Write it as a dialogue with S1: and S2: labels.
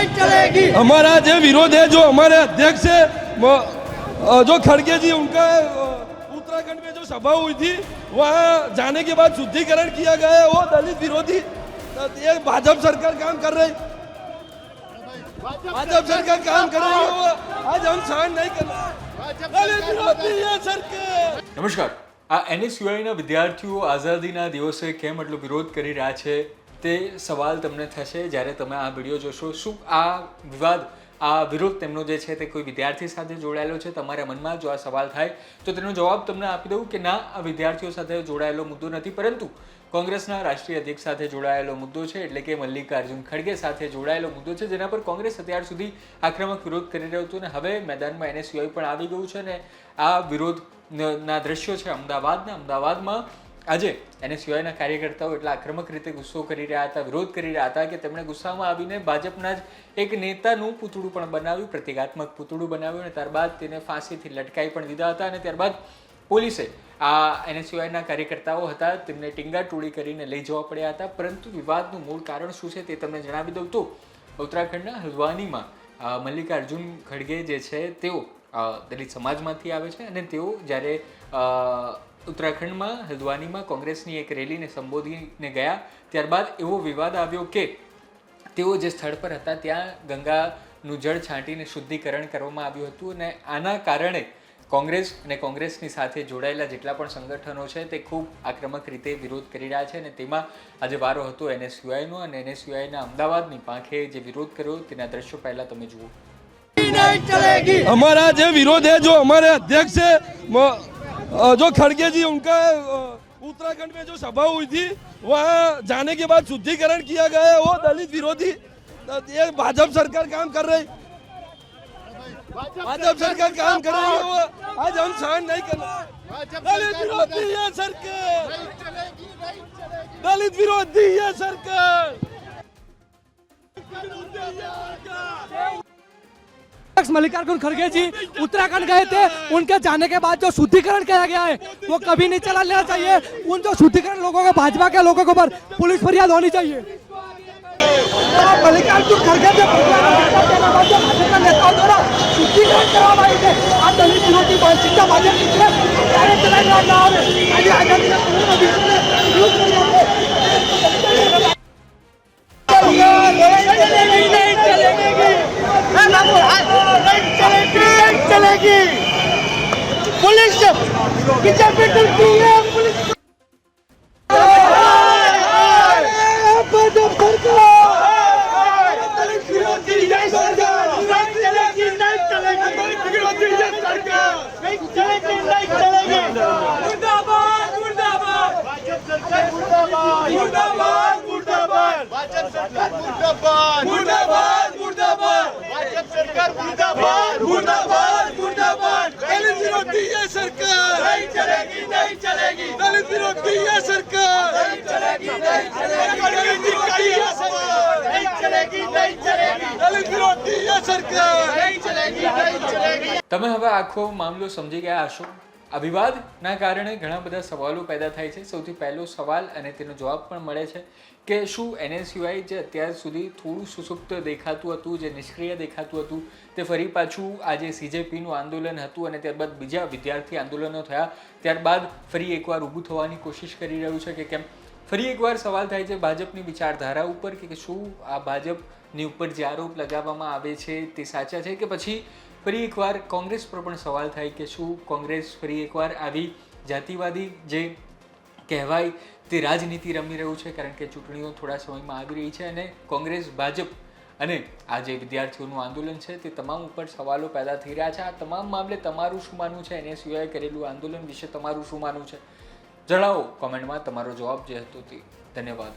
S1: नहीं चलेगी।
S2: हमारा जो विरोध है, जो हमारे अध्यक्ष है जो खड़गे जी, उनका उत्तराखंड में जो सभा हुई थी, वहाँ जाने के बाद शुद्धिकरण किया गया है। वो दलित विरोधी, ये भाजपा सरकार काम कर रही, भाजपा सरकार काम कर रही है। वो आज हम सहन नहीं करना, दलित विरोधी है सरकार।
S3: નમસ્કાર. આ એનએસયુઆઈના વિદ્યાર્થીઓ આઝાદીના દિવસે કેમ એટલો વિરોધ કરી રહ્યા છે તે સવાલ તમને થશે જ્યારે તમે આ વિડીયો જોશો. શું આ વિવાદ, આ વિરોધ તેમનો જે છે તે કોઈ વિદ્યાર્થી સાથે જોડાયેલો છે? તમારા મનમાં જો આ સવાલ થાય તો તેનો જવાબ તમને આપી દઉં કે ના, આ વિદ્યાર્થીઓ સાથે જોડાયેલો મુદ્દો નથી, પરંતુ કોંગ્રેસના રાષ્ટ્રીય અધ્યક્ષ સાથે જોડાયેલો મુદ્દો છે, એટલે કે મલ્લિકાર્જુન ખડગે સાથે જોડાયેલો મુદ્દો છે, જેના પર કોંગ્રેસ અત્યાર સુધી આક્રમક વિરોધ કરી રહ્યું હતું અને હવે મેદાનમાં એનએસયુઆઈ પણ આવી ગયું છે અને આ વિરોધના દ્રશ્યો છે અમદાવાદમાં આજે એનએસયુઆઈના કાર્યકર્તાઓ એટલા આક્રમક રીતે ગુસ્સો કરી રહ્યા હતા, વિરોધ કરી રહ્યા હતા કે તેમણે ગુસ્સામાં આવીને ભાજપના જ એક નેતાનું પૂતળું પણ બનાવ્યું, પ્રતિકાત્મક પૂતળું બનાવ્યું અને ત્યારબાદ તેને ફાંસીથી લટકાઈ પણ દીધા હતા અને ત્યારબાદ પોલીસે આ એનએસયુઆઈના કાર્યકર્તાઓ હતા તેમને ટીંગાટોળી કરીને લઈ જવા પડ્યા હતા. પરંતુ વિવાદનું મૂળ કારણ શું છે તે તમને જણાવી દઉં તો ઉત્તરાખંડના હલ્દ્વાનીમાં મલ્લિકાર્જુન ખડગે જે છે તેઓ દલિત સમાજમાંથી આવે છે અને તેઓ જ્યારે ઉત્તરાખંડમાં હલ્દ્વાનીમાં કોંગ્રેસની એક રેલીને સંબોધીને ગયા, ત્યારબાદ એવો વિવાદ આવ્યો કે તેઓ જે સ્થળ પર હતા ત્યાં ગંગાનું જળ છાંટીને શુદ્ધિકરણ કરવામાં આવ્યું હતું અને આના કારણે કોંગ્રેસ અને કોંગ્રેસની સાથે જોડાયેલા જેટલા પણ સંગઠનો છે તે ખૂબ આક્રમક રીતે વિરોધ કરી રહ્યા છે અને તેમાં આજે વારો હતો એનએસયુઆઈનો અને એનએસયુઆઈના અમદાવાદની પાંખે જે વિરોધ કર્યો તેના દ્રશ્યો પહેલા તમે જુઓ.
S1: नहीं चलेगी।
S2: हमारा जो विरोध है, जो हमारे अध्यक्ष है जो खड़गे जी, उनका उत्तराखंड में जो सभा हुई थी, वहाँ जाने के बाद शुद्धिकरण किया गया है। वो दलित विरोधी, ये भाजपा सरकार काम कर रही, भाजपा सरकार काम कर रही है। वो आज हम सहन नहीं करना, दलित विरोधी है सरकार, दलित विरोधी है सरकार।
S4: मल्लिकार्जुन खड़गे जी उत्तराखंड गए थे, उनके जाने के बाद जो शुद्धिकरण किया गया है वो कभी नहीं चला लेना चाहिए। उन जो शुद्धिकरण लोगों को, भाजपा के लोगों के ऊपर पुलिस फरियाद होनी चाहिए। मल्लिकार्जुन खड़गे से भाजपा नेताओं द्वारा शुद्धिकरण करवाई थे। आज दलित विरोधी मानसिकता
S1: चलेगी। पुलिस पीछे डरती है, पुलिस
S3: તમે હવે આખો મામલો સમજી ગયા હશો. આ વિવાદના કારણે ઘણા બધા સવાલો પેદા થાય છે. સૌથી પહેલો સવાલ અને તેનો જવાબ પણ મળે છે કે શું એનએસયુઆઈ જે અત્યાર સુધી થોડું સુસુપ્ત દેખાતું હતું, જે નિષ્ક્રિય દેખાતું હતું, તે ફરી પાછું આજે સીજેપીનું આંદોલન હતું અને ત્યારબાદ બીજા વિદ્યાર્થી આંદોલનો થયા, ત્યારબાદ ફરી એકવાર ઊભું થવાની કોશિશ કરી રહ્યું છે કે કેમ? ફરી એકવાર સવાલ થાય છે ભાજપની વિચારધારા ઉપર કે શું આ ભાજપની ઉપર જે આરોપ લગાવવામાં આવે છે તે સાચા છે કે પછી ફરી એકવાર કોંગ્રેસ પર પણ સવાલ થાય કે શું કોંગ્રેસ ફરી એકવાર આવી જાતિવાદી જે કહેવાય તે રાજનીતિ રમી રહ્યું છે, કારણ કે ચૂંટણીઓ થોડા સમયમાં આવી રહી છે અને કોંગ્રેસ, ભાજપ અને આ જે વિદ્યાર્થીઓનું આંદોલન છે તે તમામ ઉપર સવાલો પેદા થઈ રહ્યા છે. આ તમામ મામલે તમારું શું માનવું છે? એનએસયુઆઈ કરેલું આંદોલન વિશે તમારું શું માનવું છે? જણાવો કોમેન્ટમાં તમારો જવાબ જે હતો તે. ધન્યવાદ.